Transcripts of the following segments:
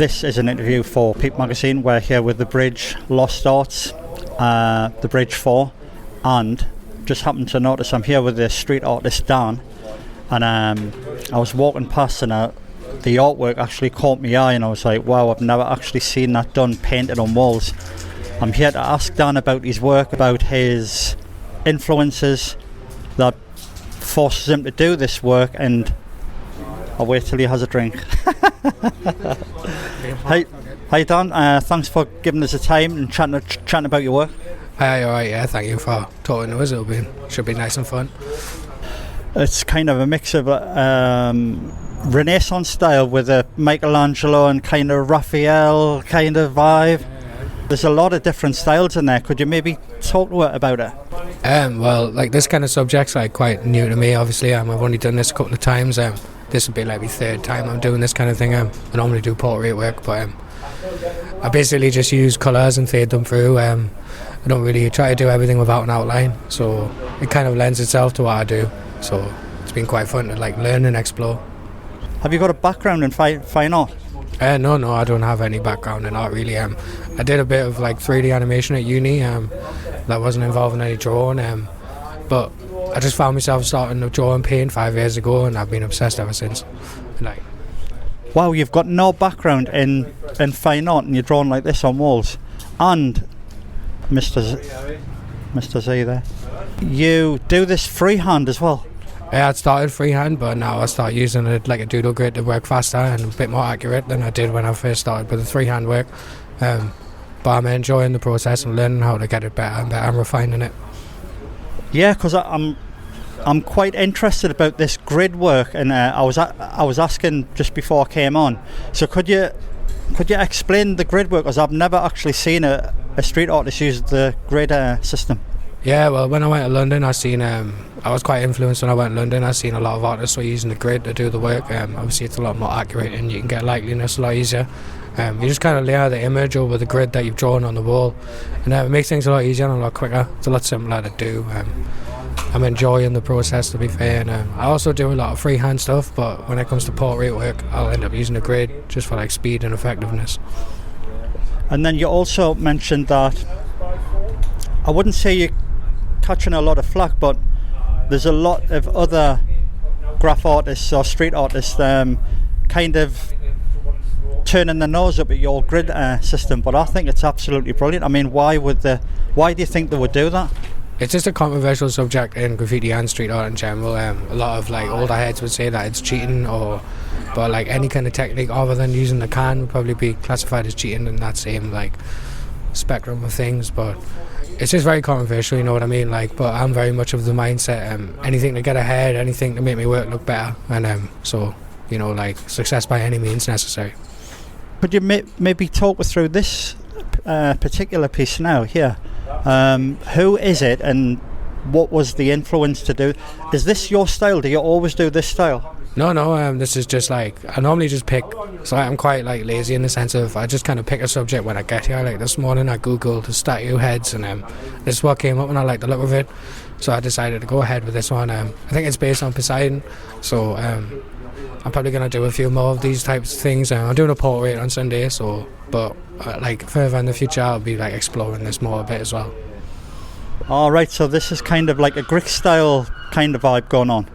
This is an interview for Peep-magazine. We're here with the Bridge Lost Arts, the Bridge 4, and just happened to notice I'm here with the street artist Dan, and I was walking past and the artwork actually caught my eye, and I was like, wow, I've never actually seen that done, painted on walls. I'm here to ask Dan about his work, about his influences that forces him to do this work, and I'll wait till he has a drink. Hi Dan, thanks for giving us the time and chatting about your work. Hi, alright, yeah, thank you for talking to us. Should be nice and fun. It's kind of a mix of Renaissance style with a Michelangelo and kind of Raphael kind of vibe. There's a lot of different styles in there. Could you maybe talk to it about it? Well, like this kind of subject's like quite new to me, obviously. I've only done this a couple of times. This would be like my third time I'm doing this kind of thing. I normally do portrait work, but I basically just use colours and fade them through. I don't really try to do everything without an outline, so it kind of lends itself to what I do. So it's been quite fun to like learn and explore. Have you got a background in fine art? No, I don't have any background in art really. I did a bit of like 3D animation at uni. That wasn't involving any drawing. But I just found myself starting to draw and paint 5 years ago, and I've been obsessed ever since. Like, wow, you've got no background in fine art, and you're drawing like this on walls. And Mr. Z there, you do this freehand as well. Yeah, I started freehand, but now I start using it like a doodle grid to work faster and a bit more accurate than I did when I first started with the freehand work. But I'm enjoying the process and learning how to get it better and better and refining it. Yeah, because I'm quite interested about this grid work, and I was asking just before I came on. So could you explain the grid work? Because I've never actually seen a street artist use the grid system. Yeah, well, when I went to London, I was quite influenced when I went to London. I've seen a lot of artists were using the grid to do the work. Obviously, it's a lot more accurate and you can get likeliness a lot easier. You just kind of layer the image over the grid that you've drawn on the wall, and it makes things a lot easier and a lot quicker. It's a lot simpler to do. I'm enjoying the process, to be fair. And I also do a lot of freehand stuff, but when it comes to portrait work, I'll end up using the grid just for like speed and effectiveness. And then you also mentioned that, I wouldn't say you're catching a lot of flack, but there's a lot of other graph artists or street artists kind of turning their nose up at your grid system, but I think it's absolutely brilliant. I mean, why do you think they would do that? It's just a controversial subject in graffiti and street art in general. A lot of like older heads would say that it's cheating, but like any kind of technique other than using the can would probably be classified as cheating in that same like spectrum of things. But it's just very controversial, you know what I mean? Like, but I'm very much of the mindset, anything to get ahead, anything to make my work look better, and so, you know, like, success by any means necessary. Could you maybe talk us through this particular piece now here? Who is it, and what was the influence to do? Is this your style? Do you always do this style? No, this is just like, I normally just pick, so I'm quite like lazy in the sense of I just kind of pick a subject when I get here. Like this morning I googled the statue heads, and this is what came up and I liked the look of it, so I decided to go ahead with this one. I think it's based on Poseidon, so I'm probably going to do a few more of these types of things. I'm doing a portrait on Sunday, but like further in the future I'll be like exploring this more a bit as well. Alright, so this is kind of like a Greek style kind of vibe going on.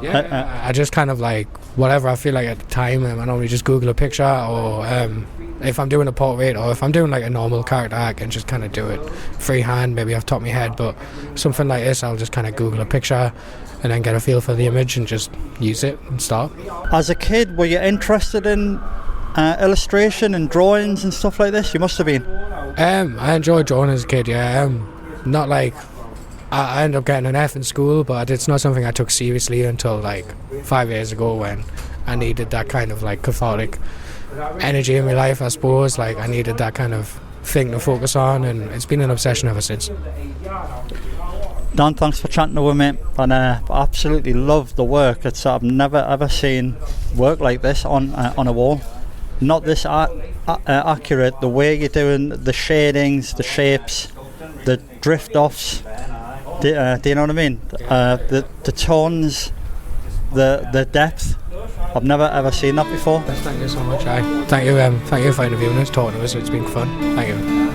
Yeah, I just kind of like whatever I feel like at the time. I normally just Google a picture, or if I'm doing a portrait, or if I'm doing like a normal character, I can just kind of do it freehand, maybe off the top of my head. But something like this, I'll just kind of Google a picture and then get a feel for the image and just use it and start. As a kid, were you interested in illustration and drawings and stuff like this? You must have been. I enjoyed drawing as a kid, yeah. Not like I ended up getting an F in school, but it's not something I took seriously until like 5 years ago, when I needed that kind of like cathartic energy in my life, I suppose. Like I needed that kind of thing to focus on, and it's been an obsession ever since. Dan, thanks for chatting with me, and I absolutely love the work. I've never ever seen work like this on a wall. Not this accurate, the way you're doing the shadings, the shapes, the drift offs. Do you know what I mean? The tones, the depth. I've never ever seen that before. Thank you so much. Thank you for interviewing us, talking to us. It's been fun. Thank you.